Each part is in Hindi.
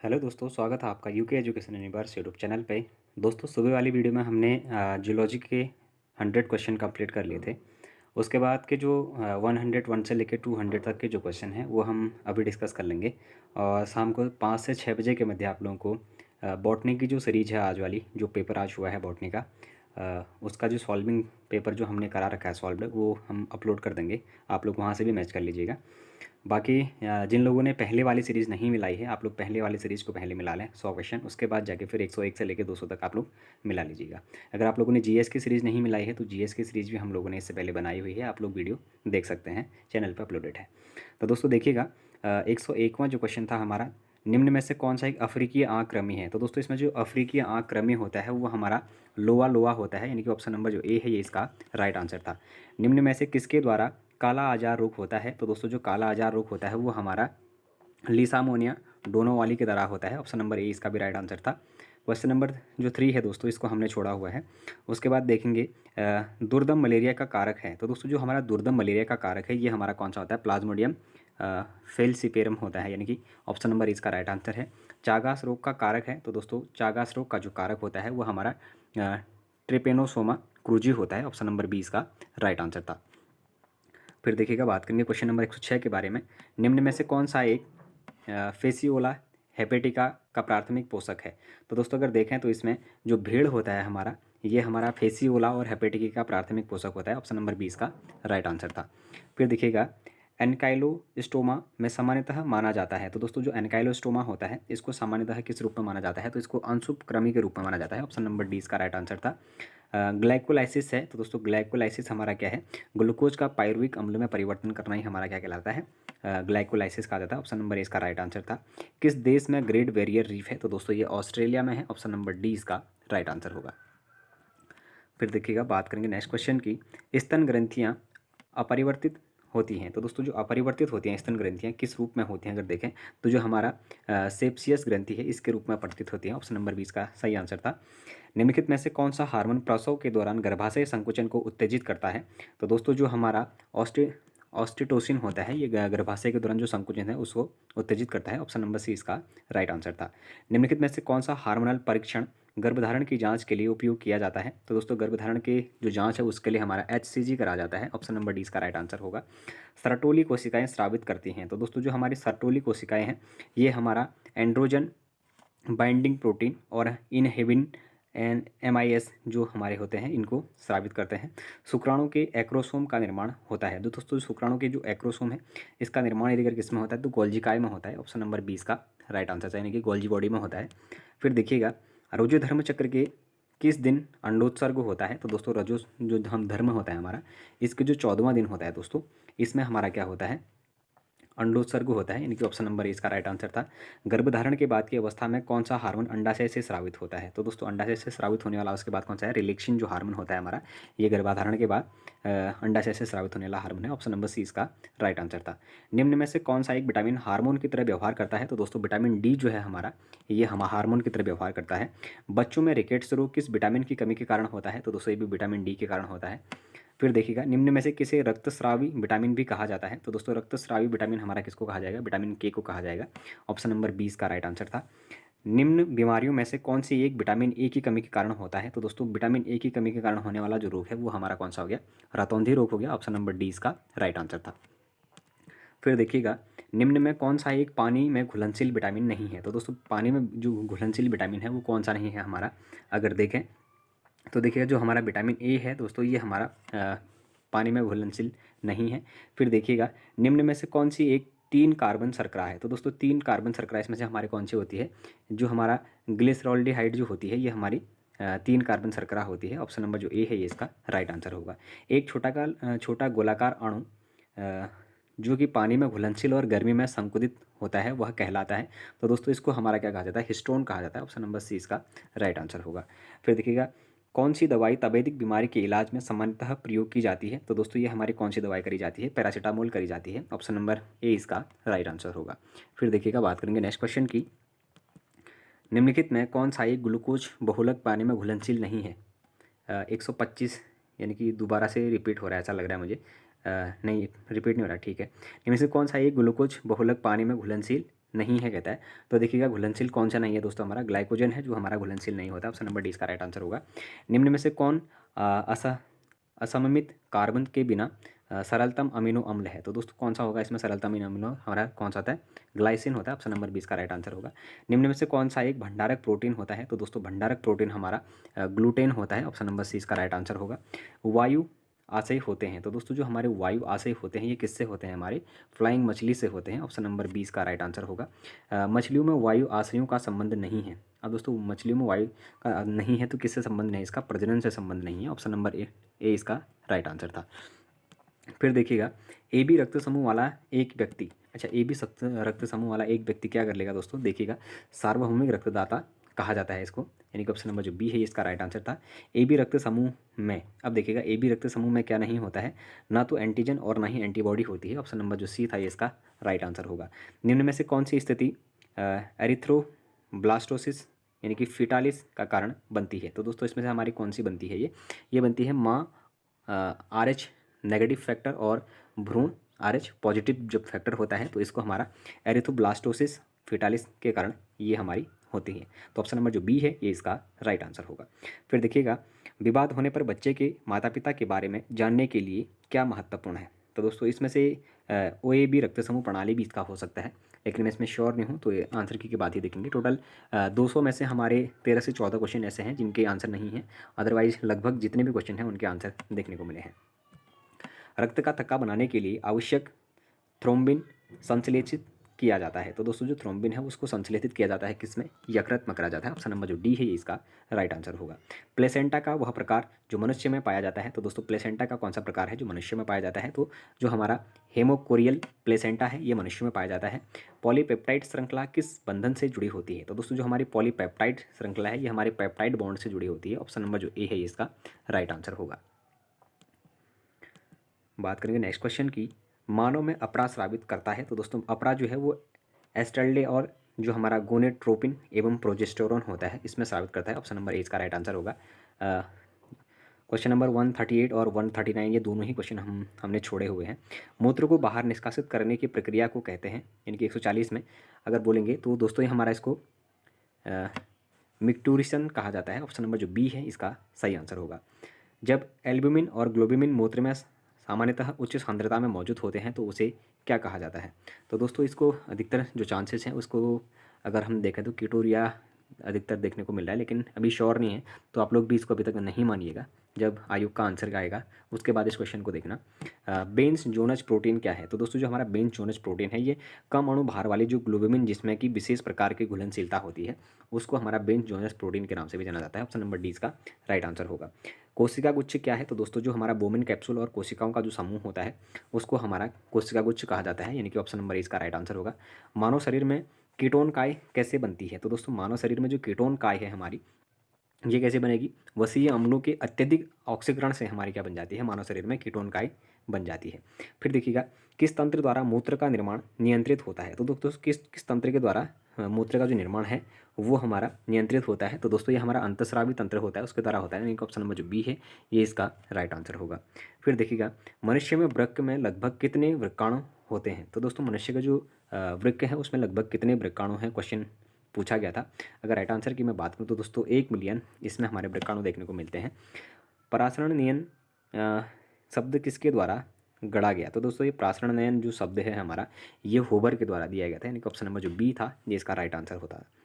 हेलो दोस्तों, स्वागत है आपका UK education universe YouTube channel पे। दोस्तों, सुबह वाली वीडियो में हमने जियोलॉजी के 100 क्वेश्चन कंप्लीट कर लिए थे। उसके बाद के जो 101 से लेकर 200 तक के जो क्वेश्चन हैं वो हम अभी डिस्कस कर लेंगे। और शाम को 5 से 6 बजे के मध्य आप लोगों को बॉटनी की जो सीरीज है आज वाली, जो पेपर आज हुआ है बॉटनी का, उसका जो सॉल्विंग पेपर जो हमने करा रखा है सॉल्व, वो हम अपलोड कर देंगे। आप लोग वहाँ से भी मैच कर लीजिएगा। बाकी जिन लोगों ने पहले वाली सीरीज़ नहीं मिलाई है, आप लोग पहले वाली सीरीज़ को पहले मिला लें 100 क्वेश्चन, उसके बाद जाके फिर 101 से लेकर 200 तक आप लोग मिला लीजिएगा। अगर आप लोगों ने जीएस की सीरीज़ नहीं मिलाई है तो जीएस की सीरीज़ भी हम लोगों ने इससे पहले बनाई हुई है, आप लोग वीडियो देख सकते हैं, चैनल पर अपलोडेड है। तो दोस्तों देखिएगा, 101वां जो क्वेश्चन था हमारा, निम्न में से कौन सा एक अफ्रीकी आंकक्रमी है। तो दोस्तों इसमें जो अफ्रीकी आंकक्रमी होता है वो हमारा लोआ लोआ होता है, यानी कि ऑप्शन नंबर जो ए है ये इसका राइट आंसर था। निम्न में से किसके द्वारा काला आजार रोग होता है। तो दोस्तों जो काला आजार रोग होता है वो हमारा लीसामोनिया डोनो वाली की तरह होता है। ऑप्शन नंबर ए इसका भी राइट आंसर था। क्वेश्चन नंबर जो 3 है दोस्तों, इसको हमने छोड़ा हुआ है। उसके बाद देखेंगे दुर्दम मलेरिया का कारक है। तो दोस्तों जो हमारा दुर्दम मलेरिया का कारक है ये हमारा कौन सा होता है, प्लाज्मोडियम फेल्सिपेरम होता है, यानी कि ऑप्शन नंबर इसका राइट आंसर है। चागास रोग का कारक है, तो दोस्तों चागास रोग का जो कारक होता है वो हमारा ट्रिपेनोसोमा क्रूजी होता है। ऑप्शन नंबर 20 का राइट आंसर था। फिर देखिएगा, बात करेंगे क्वेश्चन नंबर 106 के बारे में। निम्न में से कौन सा एक फेसियोला हेपेटिका का प्राथमिक पोषक है। तो दोस्तों अगर देखें तो इसमें जो भेड़ होता है हमारा, ये हमारा फेसियोला और हेपेटिका का प्राथमिक पोषक होता है। ऑप्शन नंबर 20 का राइट आंसर था। फिर देखिएगा, एनकाइलोस्टोमा में सामान्यतः माना जाता है। तो दोस्तों जो एनकाइलोस्टोमा होता है इसको सामान्यतः किस रूप में माना जाता है, तो इसको अंशुपक्रमी के रूप में माना जाता है। ऑप्शन नंबर 20 का राइट आंसर था। ग्लाइकोलाइसिस है, तो दोस्तों ग्लाइकोलाइसिस हमारा क्या है, ग्लूकोज का पायरुविक अम्ल में परिवर्तन करना ही हमारा क्या कहलाता है, ग्लाइकोलाइसिस कहा जाता है। ऑप्शन नंबर इसका राइट आंसर था। किस देश में ग्रेट बैरियर रीफ है। तो दोस्तों ये ऑस्ट्रेलिया में है। ऑप्शन नंबर डी इसका राइट आंसर होगा। फिर देखिएगा, बात करेंगे नेक्स्ट क्वेश्चन की। स्तन ग्रंथियाँ अपरिवर्तित होती हैं। तो दोस्तों जो अपरिवर्तित होती हैं स्तन ग्रंथियाँ किस रूप में होती हैं, अगर देखें तो जो हमारा सेप्सियस ग्रंथि है इसके रूप में परिवर्तित होती है। ऑप्शन नंबर 20 का सही आंसर था। निम्नलिखित में से कौन सा हार्मोन प्रसव के दौरान गर्भाशय संकुचन को उत्तेजित करता है। तो दोस्तों जो हमारा ऑस्टिटोसिन होता है ये गर्भाशय के दौरान जो संकुचन है उसको उत्तेजित करता है। ऑप्शन नंबर सी इसका राइट आंसर था। निम्नलिखित में से कौन सा हार्मोनल परीक्षण गर्भधारण की जांच के लिए उपयोग किया जाता है। तो दोस्तों गर्भधारण की जो जांच है उसके लिए हमारा HCG करा जाता है। ऑप्शन नंबर डी इसका राइट आंसर होगा। सर्टोली कोशिकाएं स्रावित करती हैं। तो दोस्तों जो हमारी सर्टोली कोशिकाएं हैं ये हमारा एंड्रोजन बाइंडिंग प्रोटीन और इनहिबिन एंड MIS जो हमारे होते हैं इनको स्रावित करते हैं। शुक्राणु के एक्रोसोम का निर्माण होता है। तो दोस्तों शुक्राणु के जो एक्रोसोम है इसका निर्माण यदि अगर किसमें होता है तो गोल्जिकाय में होता है। ऑप्शन नंबर 20 का राइट आंसर है, यानी कि गोल्जी बॉडी में होता है। फिर देखिएगा, रोजो धर्म चक्र के किस दिन अंडोत्सर्ग होता है। तो दोस्तों रजो जो हम धर्म होता है हमारा, इसके जो 14वां दिन होता है दोस्तों, इसमें हमारा क्या होता है, अंडोत्सर्ग होता है, यानी कि ऑप्शन नंबर इसका राइट आंसर था। गर्भधारण के बाद की अवस्था में कौन सा हार्मोन अंडाशय से स्रावित होता है। तो दोस्तों अंडाशय से स्रावित होने वाला उसके बाद कौन सा है, रिलेक्सिन जो हार्मोन होता है हमारा, ये गर्भधारण के बाद अंडाशय से स्रावित होने वाला हार्मोन है। ऑप्शन नंबर सी इसका राइट आंसर था। निम्न में से कौन सा एक विटामिन हार्मोन की तरह व्यवहार करता है। तो दोस्तों विटामिन डी जो है हमारा, ये हम हार्मोन की तरह व्यवहार करता है। बच्चों में रिकेट्स रोग किस विटामिन की कमी के कारण होता है। तो दोस्तों ये भी विटामिन डी के कारण होता है। फिर देखिएगा, निम्न में से किसे रक्तस्रावी विटामिन भी कहा जाता है। तो दोस्तों रक्तस्रावी विटामिन हमारा किसको कहा जाएगा, विटामिन के को कहा जाएगा। ऑप्शन नंबर 20 का राइट आंसर था। निम्न बीमारियों में से कौन सी एक विटामिन ए की कमी के कारण होता है। तो दोस्तों विटामिन ए की कमी के कारण होने वाला जो रोग है वो हमारा कौन सा हो गया, रतौंधी रोग हो गया। ऑप्शन नंबर डी इसका राइट आंसर था। फिर देखिएगा, निम्न में कौन सा एक पानी में घुलनशील विटामिन नहीं है। तो दोस्तों पानी में जो घुलनशील विटामिन है वो कौन सा नहीं है हमारा, अगर देखें तो देखिएगा जो हमारा विटामिन ए है दोस्तों ये हमारा पानी में घुलनशील नहीं है। फिर देखिएगा, निम्न में से कौन सी एक 3 कार्बन शर्करा है। तो दोस्तों 3 कार्बन शर्करा इसमें से हमारे कौन सी होती है, जो हमारा ग्लिसरॉल्डिहाइड जो होती है ये हमारी 3 कार्बन शर्करा होती है। ऑप्शन नंबर जो ए है ये इसका राइट आंसर होगा। एक छोटा गोलाकार अणु जो कि पानी में घुलनशील और गर्मी में संकुचित होता है वह कहलाता है। तो दोस्तों इसको हमारा क्या कहा जाता है, हिस्टोन कहा जाता है। ऑप्शन नंबर सी इसका राइट आंसर होगा। फिर देखिएगा, कौन सी दवाई तपेदिक बीमारी के इलाज में सामान्यतः प्रयोग की जाती है। तो दोस्तों ये हमारी कौन सी दवाई करी जाती है, पैरासीटामोल करी जाती है। ऑप्शन नंबर ए इसका राइट आंसर होगा। फिर देखिएगा, बात करेंगे नेक्स्ट क्वेश्चन की। निम्नलिखित में कौन सा एक ग्लूकोज बहुलक पानी में घुलनशील नहीं है। 125, यानी कि दोबारा से रिपीट हो रहा है ऐसा लग रहा है मुझे। नहीं रिपीट नहीं हो रहा, ठीक है। इनमें से कौन सा एक ग्लूकोज बहुलक पानी में घुलनशील नहीं है कहता है, तो देखिएगा घुलनशील कौन सा नहीं है दोस्तों, हमारा ग्लाइकोजन है जो हमारा घुलनशील नहीं होता। ऑप्शन नंबर डी इसका राइट आंसर होगा। निम्न में से कौन असममित कार्बन के बिना सरलतम अमीनो अम्ल है? तो दोस्तों कौन सा होगा इसमें सरलतम अमीनो हमारा कौन सा होता है? ग्लाइसिन होता है। ऑप्शन नंबर 20 का राइट आंसर होगा। निम्न में से कौन सा एक भंडारक प्रोटीन होता है? तो दोस्तों भंडारक प्रोटीन हमारा ग्लूटेन होता है। ऑप्शन नंबर सी इसका राइट आंसर होगा। वायु आशय होते हैं, तो दोस्तों जो हमारे वायु आशय होते हैं ये किससे होते हैं? हमारे फ्लाइंग मछली से होते हैं। ऑप्शन नंबर 20 का राइट आंसर होगा। मछलियों में वायु आशयों का संबंध नहीं है। अब दोस्तों मछलियों में वायु का नहीं है तो किससे संबंध नहीं है? इसका प्रजनन से संबंध नहीं है। ऑप्शन नंबर ए इसका राइट आंसर था। फिर देखिएगा ए बी रक्त समूह वाला एक व्यक्ति, अच्छा ए बी रक्त समूह वाला एक व्यक्ति क्या कर लेगा दोस्तों? देखिएगा सार्वभौमिक रक्तदाता कहा जाता है इसको, यानी कि ऑप्शन नंबर जो बी है इसका राइट आंसर था। ए बी रक्त समूह में, अब देखिएगा ए बी रक्त समूह में क्या नहीं होता है? ना तो एंटीजन और ना ही एंटीबॉडी होती है। ऑप्शन नंबर जो सी था ये इसका राइट आंसर होगा। निम्न में से कौन सी स्थिति एरिथ्रोब्लास्टोसिस यानी कि फिटालिस का कारण बनती है? तो दोस्तों इसमें से हमारी कौन सी बनती है? ये बनती है माँ RH नेगेटिव फैक्टर और भ्रूण RH पॉजिटिव जब फैक्टर होता है तो इसको हमारा एरिथ्रोब्लास्टोसिस फिटालिस के कारण ये हमारी होती है। तो ऑप्शन नंबर जो बी है ये इसका राइट आंसर होगा। फिर देखिएगा विवाद होने पर बच्चे के माता पिता के बारे में जानने के लिए क्या महत्वपूर्ण है? तो दोस्तों इसमें से OAB रक्त समूह प्रणाली भी इसका हो सकता है, लेकिन मैं इसमें श्योर नहीं हूँ, तो ये आंसर की बात ही देखेंगे। टोटल 200 में से हमारे 13 से 14 क्वेश्चन ऐसे हैं जिनके आंसर नहीं हैं, अदरवाइज लगभग जितने भी क्वेश्चन हैं उनके आंसर देखने को मिले हैं। रक्त का थक्का बनाने के लिए आवश्यक थ्रोम्बिन संश्लेषित किया जाता है। तो दोस्तों जो थ्रोम्बिन है उसको संश्लेषित किया जाता है किसमें? यकृत में करा जाता है। ऑप्शन नंबर जो डी है ये इसका राइट आंसर होगा। प्लेसेंटा का वह प्रकार जो मनुष्य में पाया जाता है, तो दोस्तों प्लेसेंटा का कौन सा प्रकार है जो मनुष्य में पाया जाता है? तो जो हमारा हेमोकोरियल प्लेसेंटा है ये मनुष्य में पाया जाता है। पॉलीपेप्टाइड श्रृंखला किस बंधन से जुड़ी होती है? तो दोस्तों जो हमारी पॉलीपेप्टाइड श्रृंखला है ये हमारे पेप्टाइड बॉन्ड से जुड़ी होती है। ऑप्शन नंबर जो ए है ये इसका राइट आंसर होगा। बात करेंगे नेक्स्ट क्वेश्चन की, मानव में अपरा स्रावित करता है। तो दोस्तों अपरा जो है वो एस्ट्रेल्डे और जो हमारा गोनेट्रोपिन एवं प्रोजेस्टेरोन होता है इसमें स्रावित करता है। ऑप्शन नंबर ए इसका राइट आंसर होगा। क्वेश्चन नंबर 138 और 139 ये दोनों ही क्वेश्चन हमने छोड़े हुए हैं। मूत्र को बाहर निष्कासित करने की प्रक्रिया को कहते हैं, यानी कि 140 में अगर बोलेंगे तो दोस्तों ये हमारा इसको मिक्टूरिशन कहा जाता है। ऑप्शन नंबर जो बी है इसका सही आंसर होगा। जब एल्ब्यूमिन और ग्लोबिमिन मूत्र में सामान्यतः उच्च सांद्रता में मौजूद होते हैं तो उसे क्या कहा जाता है? तो दोस्तों इसको अधिकतर जो चांसेस हैं उसको अगर हम देखें तो कीटोरिया अधिकतर देखने को मिल रहा है, लेकिन अभी श्योर नहीं है, तो आप लोग भी इसको अभी तक नहीं मानिएगा। जब आयु का आंसर आएगा उसके बाद इस क्वेश्चन को देखना। बेंस जोनस प्रोटीन क्या है? तो दोस्तों जो हमारा बेंस जोनस प्रोटीन है ये कम अणु भार वाली जो ग्लोबिमिन जिसमें कि विशेष प्रकार की घुलनशीलता होती है उसको हमारा बेंस जोनस प्रोटीन के नाम से भी जाना जाता है। ऑप्शन नंबर डी इसका राइट आंसर होगा। कोशिका गुच्छ क्या है? तो दोस्तों जो हमारा बोमिन कैप्सूल और कोशिकाओं का जो समूह होता है उसको हमारा कोशिका गुच्छ कहा जाता है, यानी कि ऑप्शन नंबर इसका राइट आंसर होगा। मानव शरीर में कीटोन काय कैसे बनती है? तो दोस्तों मानव शरीर में जो कीटोन काय है हमारी ये कैसे बनेगी? वसीय अम्लों के अत्यधिक ऑक्सीकरण से हमारी क्या बन जाती है? मानव शरीर में कीटोन काय बन जाती है। फिर देखिएगा किस तंत्र द्वारा मूत्र का निर्माण नियंत्रित होता है? तो दोस्तों किस तंत्र के द्वारा मूत्र का जो निर्माण है वो हमारा नियंत्रित होता है? तो दोस्तों ये हमारा अंतस्रावी तंत्र होता है उसके द्वारा होता है, यानी कि ऑप्शन नंबर जो बी है ये इसका राइट आंसर होगा। फिर देखिएगा मनुष्य में वृक्क में लगभग कितने वृक्काणु होते हैं? तो दोस्तों मनुष्य का जो वृक्क है उसमें लगभग कितने वृक्काणु हैं क्वेश्चन पूछा गया था। अगर राइट आंसर की मैं बात करूँ तो दोस्तों 1 मिलियन इसमें हमारे वृक्काणु देखने को मिलते हैं। परासरण नयन शब्द किसके द्वारा गढ़ा गया? तो दोस्तों ये परासरण नयन जो शब्द है हमारा ये होबर के द्वारा दिया गया था, यानी कि ऑप्शन नंबर जो बी था ये इसका राइट आंसर होता है।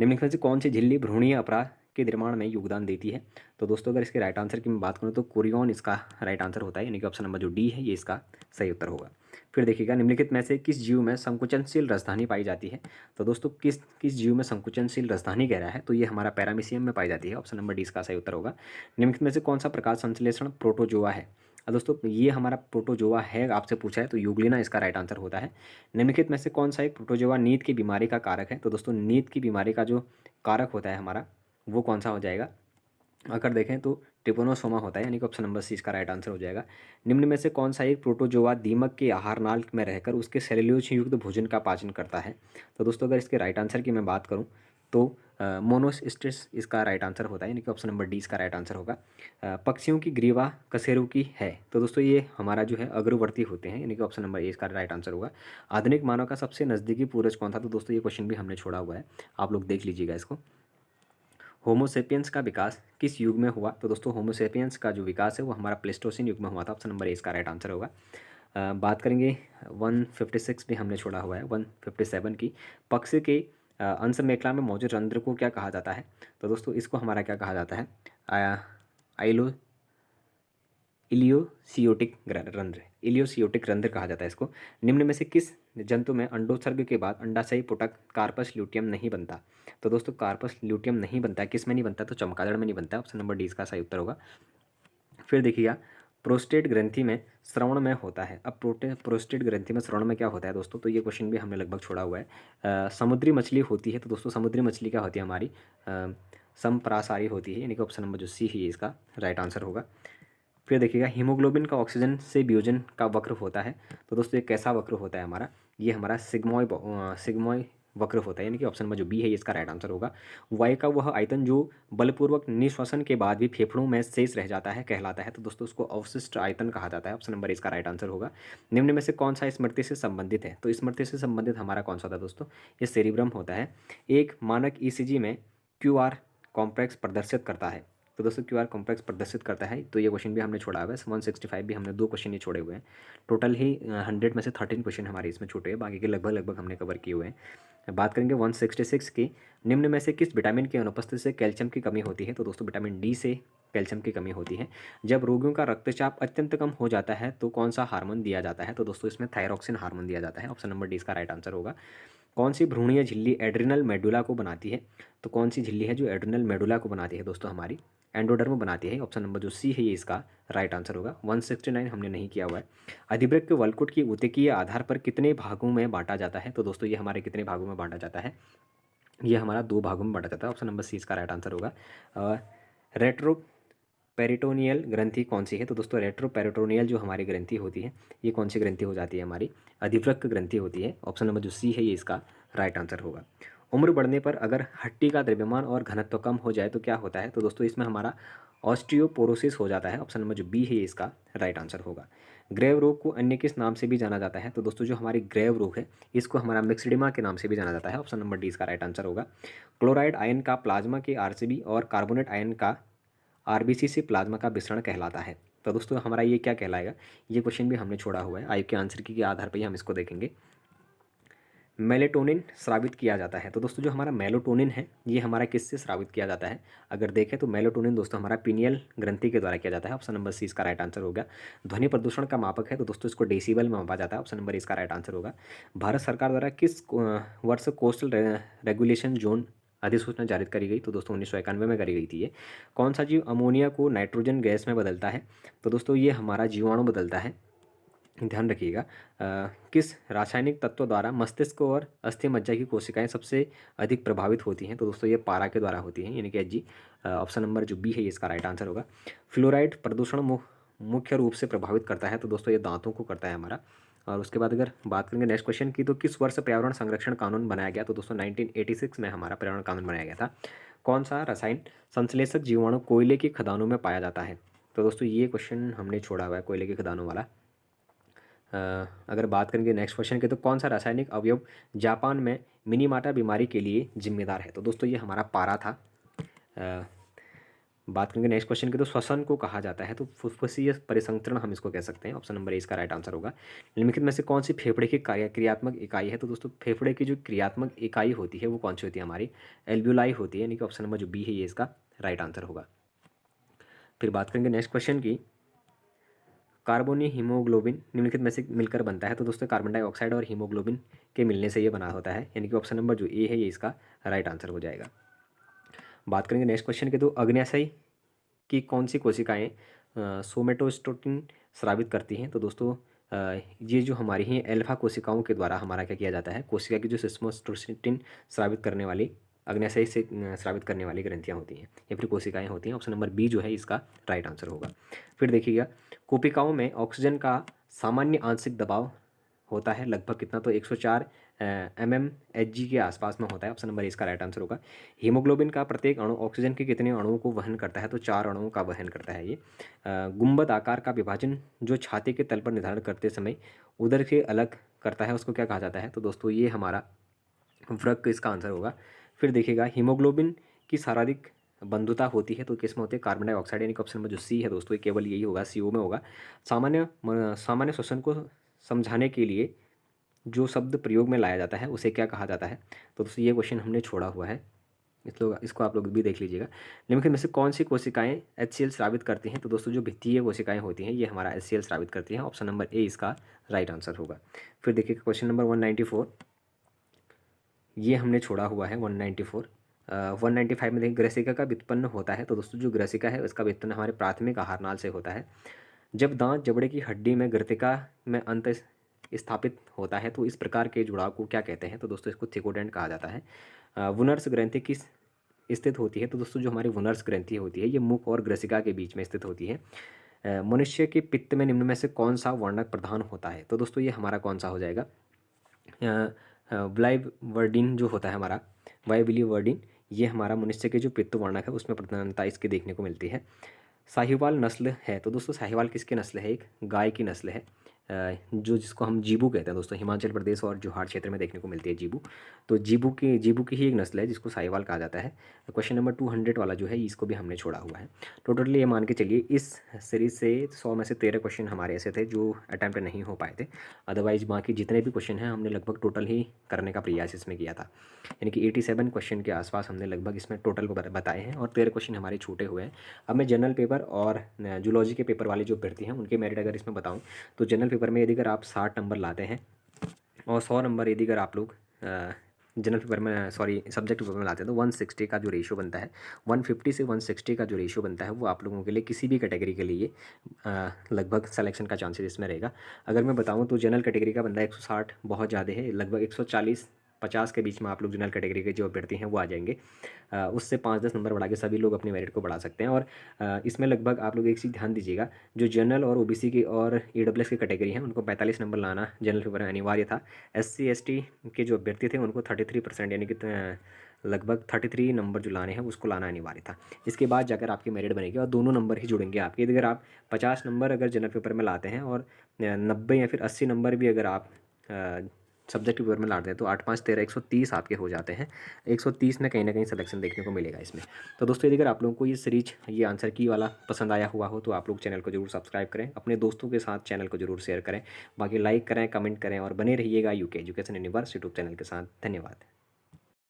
निम्नलिखित में से कौन सी झिल्ली भ्रूणीय अपराध के निर्माण में योगदान देती है? तो दोस्तों अगर इसके राइट आंसर की मैं बात करूँ तो कोरियन इसका राइट आंसर होता है, यानी कि ऑप्शन नंबर जो डी है ये इसका सही उत्तर होगा। फिर देखिएगा निम्नलिखित में से किस जीव में संकुचनशील राजधानी पाई जाती है? तो दोस्तों किस जीव में संकुचनशील राजधानी कह रहा है तो ये हमारा पैरामीशियम में पाई जाती है। ऑप्शन नंबर डी इसका सही उत्तर होगा। निम्नलिखित में से कौन सा प्रकाश संश्लेषण प्रोटोजोआ है? दोस्तों ये हमारा प्रोटोजोआ है, आपसे पूछा है तो यूग्लिना इसका राइट आंसर होता है। निम्नलिखित में से कौन सा एक प्रोटोजोआ नींद की बीमारी का कारक है? तो दोस्तों नींद की बीमारी का जो कारक होता है हमारा वो कौन सा हो जाएगा? अगर देखें तो ट्रिपोनोसोमा होता है, यानी कि ऑप्शन नंबर सी इसका राइट आंसर हो जाएगा। निम्न में से कौन सा एक प्रोटोजोआ दीमक के आहार नाल में रहकर उसके सेल्यूलोज युक्त भोजन का पाचन करता है? तो दोस्तों अगर इसके राइट आंसर की मैं बात करूं तो मोनोसिस्टिस इसका राइट आंसर होता है, यानी कि ऑप्शन नंबर डी इसका राइट आंसर होगा। पक्षियों की ग्रीवा कशेरुकी की है, तो दोस्तों ये हमारा जो है अग्रवर्ती होते हैं, यानी कि ऑप्शन नंबर ए इसका राइट आंसर होगा। आधुनिक मानव का सबसे नज़दीकी पूर्वज कौन था, तो दोस्तों ये क्वेश्चन भी हमने छोड़ा हुआ है, आप लोग देख लीजिएगा इसको। होमोसेपियंस का विकास किस युग में हुआ, तो दोस्तों होमोसेपियंस का जो विकास है वो हमारा प्लेस्टोसिन युग में हुआ था, ऑप्शन नंबर ए इसका राइट आंसर होगा। बात करेंगे 156 भी हमने छोड़ा हुआ है, 157 की। पक्षी के अंश मेखला में मौजूद रंध्र को क्या कहा जाता है, तो दोस्तों इसको हमारा क्या कहा जाता है, आइलो इलियोसियोटिक रंध्र, इलियोसियोटिक रंध्र कहा जाता है इसको। निम्न में से किस जंतु में अंडोत्सर्ग के बाद अंडाशयी पुटक कार्पस ल्यूटियम नहीं बनता, तो दोस्तों कार्पस ल्यूटियम नहीं बनता, किस में नहीं बनता, तो चमगादड़ में नहीं बनता, ऑप्शन नंबर डी इसका सही उत्तर होगा। फिर देखिएगा प्रोस्टेट ग्रंथि में श्रवण में होता है। अब प्रोस्टेट ग्रंथि में श्रवण में क्या होता है दोस्तों, तो ये क्वेश्चन भी हमने लगभग छोड़ा हुआ है। समुद्री मछली होती है, तो दोस्तों समुद्री मछली क्या होती है हमारी, संप्रासारी होती है, यानी कि ऑप्शन नंबर जो सी है इसका राइट आंसर होगा। फिर देखिएगा हीमोग्लोबिन का ऑक्सीजन से वियोजन का वक्र होता है, तो दोस्तों ये कैसा वक्र होता है हमारा, ये हमारा सिग्मॉय वक्र होता है, यानी कि ऑप्शन नंबर जो बी है इसका राइट आंसर होगा। वायु का वह आयतन जो बलपूर्वक निश्वसन के बाद भी फेफड़ों में शेष रह जाता है कहलाता है, तो दोस्तों उसको अवशिष्ट आयतन कहा जाता है, ऑप्शन नंबर इसका राइट आंसर होगा। निम्न में से कौन सा स्मृति से संबंधित है, तो स्मृति से संबंधित हमारा कौन सा था दोस्तों, ये सेरिब्रम होता है। एक मानक ईसीजी में क्यूआर कॉम्प्लेक्स प्रदर्शित करता है, तो दोस्तों क्यूआर कॉम्प्लेक्स प्रदर्शित करता है, तो ये क्वेश्चन भी हमने छोड़ा हुआ है। 165 भी हमने 2 क्वेश्चन ही छोड़े हुए हैं, टोटल ही 100 में से 13 क्वेश्चन हमारे इसमें छूटे हैं, बाकी के लगभग हमने कवर किए हुए हैं। बात करेंगे 166 की, निम्न में से किस विटामिन की अनुपस्थिति से कैल्शियम की कमी होती है, तो दोस्तों विटामिन डी से कैल्शियम की कमी होती है। जब रोगियों का रक्तचाप अत्यंत कम हो जाता है तो कौन सा हार्मोन दिया जाता है, तो दोस्तों इसमें थायरॉक्सिन हार्मोन दिया जाता है, ऑप्शन नंबर डी इसका राइट आंसर होगा। कौन सी भ्रूणीय झिल्ली एड्रिनल मेडुला को बनाती है, तो कौन सी झिल्ली है जो एड्रिनल मेडुला को बनाती है दोस्तों, हमारी एंडोडर्म बनाती है, ऑप्शन नंबर जो सी है ये इसका राइट आंसर होगा। 169 हमने नहीं किया हुआ है। अधिवृक्क वल्कुट की ऊतकीय आधार पर कितने भागों में बांटा जाता है, तो दोस्तों ये हमारे कितने भागों में बांटा जाता है, ये हमारा 2 भागों में बांटा जाता है, ऑप्शन नंबर सी इसका राइट आंसर होगा। रेट्रो पेरिटोनियल ग्रंथि कौन सी है, तो दोस्तों रेट्रोपेरिटोनियल जो हमारी ग्रंथि होती है ये कौन सी ग्रंथि हो जाती है, हमारी अधिवृक्क ग्रंथि होती है, ऑप्शन नंबर जो सी है ये इसका राइट आंसर होगा। उम्र बढ़ने पर अगर हड्डी का द्रव्यमान और घनत्व कम हो जाए तो क्या होता है, तो दोस्तों इसमें हमारा ऑस्टियोपोरोसिस हो जाता है, ऑप्शन नंबर जो बी है ये इसका राइट आंसर होगा। ग्रेव रोग को अन्य किस नाम से भी जाना जाता है, तो दोस्तों जो हमारी ग्रेव रोग है इसको हमारा मिक्सडिमा के नाम से भी जाना जाता है, ऑप्शन नंबर डी इसका राइट आंसर होगा। क्लोराइड आयन का प्लाज्मा के आरसीबी और कार्बोनेट आयन का आरबीसी से प्लाज्मा का विसरण कहलाता है, तो दोस्तों हमारा ये क्या कहलाएगा, ये क्वेश्चन भी हमने छोड़ा हुआ है, आयु के आंसर की आधार पर ही हम इसको देखेंगे। मेलेटोनिन स्रावित किया जाता है, तो दोस्तों जो हमारा मेलेटोनिन है ये हमारा किससे स्रावित किया जाता है, अगर देखें तो मेलेटोनिन दोस्तों हमारा पीनियल ग्रंथि के द्वारा किया जाता है, ऑप्शन नंबर सी इसका राइट आंसर होगा। ध्वनि प्रदूषण का मापक है, तो दोस्तों इसको डेसिबल में मापा जाता है, ऑप्शन नंबर इसका राइट आंसर होगा। भारत सरकार द्वारा किस वर्ष कोस्टल रेगुलेशन जोन अधिसूचना जारी करी गई, तो दोस्तों 1991 में करी गई थी ये। कौन सा जीव अमोनिया को नाइट्रोजन गैस में बदलता है, तो दोस्तों ये हमारा जीवाणु बदलता है, ध्यान रखिएगा। किस रासायनिक तत्व द्वारा मस्तिष्क और अस्थि मज्जा की कोशिकाएं सबसे अधिक प्रभावित होती हैं, तो दोस्तों ये पारा के द्वारा होती हैं, यानी कि जी ऑप्शन नंबर जो बी है ये इसका राइट आंसर होगा। फ्लोराइड प्रदूषण मुख्य रूप से प्रभावित करता है, तो दोस्तों ये दांतों को करता है हमारा। और उसके बाद अगर बात करेंगे नेक्स्ट क्वेश्चन की, तो किस वर्ष पर्यावरण संरक्षण कानून बनाया गया, तो दोस्तों 1986 में हमारा पर्यावरण कानून बनाया गया था। कौन सा रसायन संश्लेषक जीवाणु कोयले की खदानों में पाया जाता है, तो दोस्तों ये क्वेश्चन हमने छोड़ा हुआ है कोयले की खदानों वाला। अगर बात करेंगे नेक्स्ट क्वेश्चन के, तो कौन सा रासायनिक अवयव जापान में मिनीमाटा बीमारी के लिए जिम्मेदार है, तो दोस्तों ये हमारा पारा था। बात करेंगे नेक्स्ट क्वेश्चन की, तो श्वसन को कहा जाता है, तो फुफ्फुसीय परिसंचरण हम इसको कह सकते हैं, ऑप्शन नंबर ए इसका राइट आंसर होगा। निम्नलिखित में से कौन सी फेफड़े की क्रियात्मक इकाई है, तो दोस्तों फेफड़े की जो क्रियात्मक इकाई होती है वो कौन सी होती है, हमारी एल्ब्यूलाई होती है, यानी कि ऑप्शन नंबर जो बी है ये इसका राइट आंसर होगा। फिर बात करेंगे नेक्स्ट क्वेश्चन की, कार्बोनी हीमोग्लोबिन निम्नलिखित में से मिलकर बनता है, तो दोस्तों कार्बन डाइऑक्साइड और हीमोग्लोबिन के मिलने से ये बना होता है, यानी कि ऑप्शन नंबर जो ए है ये इसका राइट आंसर हो जाएगा। बात करेंगे नेक्स्ट क्वेश्चन के, तो अग्न्याशय की कौन सी कोशिकाएं सोमेटोस्टेटिन स्रावित करती हैं, तो दोस्तों ये जो हमारी हैं एल्फा कोशिकाओं के द्वारा हमारा क्या किया जाता है, कोशिका की जो सोमेटोस्टेटिन स्रावित करने वाली अग्न्याशय से स्रावित करने वाली ग्रंथियां होती हैं या फिर कोशिकाएं होती हैं, ऑप्शन नंबर बी जो है इसका राइट आंसर होगा। फिर देखिएगा कोशिकाओं में ऑक्सीजन का सामान्य आंशिक दबाव होता है लगभग कितना, तो 104 mmHg के आसपास में होता है। ऑप्शन नंबर इसका राइट आंसर होगा। हीमोग्लोबिन का प्रत्येक अणु ऑक्सीजन के कितने अणुओं को वहन करता है? तो 4 अणुओं का वहन करता है ये। गुंबद आकार का विभाजन जो छाती के तल पर निर्धारण करते समय उदर से अलग करता है उसको क्या कहा जाता है? तो दोस्तों ये हमारा वृक्क इसका आंसर होगा। फिर देखिएगा हीमोग्लोबिन की शारीरिक बंधुता होती है तो किसमें होती है? कार्बन डाइऑक्साइड, यानी कि ऑप्शन नंबर जो सी है दोस्तों ये केवल यही होगा, CO में होगा। सामान्य श्वसन को समझाने के लिए जो शब्द प्रयोग में लाया जाता है उसे क्या कहा जाता है? तो दोस्तों ये क्वेश्चन हमने छोड़ा हुआ है, इसको आप लोग भी देख लीजिएगा। निम्नलिखित में से कौन सी कोशिकाएं HCl स्रावित करती हैं? तो दोस्तों जो भित्तीय कोशिकाएं होती हैं ये हमारा HCl स्रावित करती हैं। ऑप्शन नंबर ए इसका राइट आंसर होगा। फिर देखिए क्वेश्चन नंबर 194, ये हमने छोड़ा हुआ है 194। 195 में देखिए ग्रसिका का व्युत्पन्न होता है। तो दोस्तों जो ग्रसिका है उसका व्युत्पन्न हमारे प्राथमिक आहार नाल से होता है। जब दांत जबड़े की हड्डी में ग्रसिका में अंत स्थापित होता है तो इस प्रकार के जुड़ाव को क्या कहते हैं? तो दोस्तों इसको थिकोडेंट कहा जाता है। वुनर्स ग्रंथि किस स्थित होती है? तो दोस्तों जो हमारी वुनर्स ग्रंथि होती है ये मुख और ग्रसिका के बीच में स्थित होती है। मनुष्य के पित्त में निम्न में से कौन सा वर्णक प्रधान होता है? तो दोस्तों ये हमारा कौन सा हो जाएगा? वाइववर्डिन जो होता है हमारा, वाइवलिवर्डिन, ये हमारा मनुष्य के जो पित्त वर्णक है उसमें प्रधानता इसके देखने को मिलती है। साहिवाल नस्ल है। तो दोस्तों साहिवाल किसकी नस्ल है? एक गाय की नस्ल है, जो जिसको हम जीबू कहते हैं दोस्तों। हिमाचल प्रदेश और जोहार क्षेत्र में देखने को मिलती है जीबू। तो जीबू की ही एक नस्ल है जिसको साहिवाल कहा जाता है। क्वेश्चन नंबर 200 वाला जो है इसको भी हमने छोड़ा हुआ है। टोटली ये मान के चलिए इस सीरीज से 100 में से 13 क्वेश्चन हमारे ऐसे थे जो अटैम्प्ट नहीं हो पाए थे। अदरवाइज बाकी जितने भी क्वेश्चन हैं हमने लगभग टोटल ही करने का प्रयास इसमें किया था, यानी कि 87 क्वेश्चन के आसपास हमने लगभग इसमें टोटल बताए हैं और 13 क्वेश्चन हमारे छूटे हुए हैं। अब मैं जनरल पेपर और जूलॉजी के पेपर वाले जो अभ्यर्थी हैं उनके मेरिट अगर इसमें बताऊं तो जनरल पेपर में यदि अगर आप 60 नंबर लाते हैं और 100 नंबर यदि अगर आप लोग जनरल पेपर में सब्जेक्ट पेपर में लाते हैं तो 160 का जो रेशियो बनता है, 150 से 160 का जो रेशियो बनता है वो आप लोगों के लिए किसी भी कैटेगरी के लिए लगभग सिलेक्शन का चांसेस इसमें रहेगा। अगर मैं बताऊं तो जनरल कैटेगरी का बंदा 160 बहुत ज़्यादा है, लगभग 140-50 के बीच में आप लोग जनरल कैटेगरी के जो अभ्यर्थी हैं वो आ जाएंगे। उससे 5-10 नंबर बढ़ा के सभी लोग अपने मेरिट को बढ़ा सकते हैं। और इसमें लगभग आप लोग एक चीज़ ध्यान दीजिएगा, जो जनरल और OBC की और EWS की कैटेगरी है उनको 45 नंबर लाना जनरल पेपर में अनिवार्य था। SC ST के जो अभ्यर्थी थे उनको 33% यानी कि लगभग 33 नंबर जो लाने हैं उसको लाना अनिवार्य था। इसके बाद जाकर आपकी मेरिट बनेगी और दोनों नंबर ही जुड़ेंगे आपके। यदि अगर आप 50 नंबर अगर जनरल पेपर में लाते हैं और 90 या फिर 80 नंबर भी अगर आप सब्जेक्ट पेपर में लाते हैं तो 8 5 13 130 आपके हो जाते हैं। 130 में कहीं ना कहीं सिलेक्शन देखने को मिलेगा इसमें। तो दोस्तों यदि अगर आप लोगों को ये सीरीज ये आंसर की वाला पसंद आया हुआ हो तो आप लोग चैनल को जरूर सब्सक्राइब करें, अपने दोस्तों के साथ चैनल को जरूर शेयर करें, बाकी लाइक करें, कमेंट करें और बने रहिएगा UK education universe YouTube channel के साथ। धन्यवाद।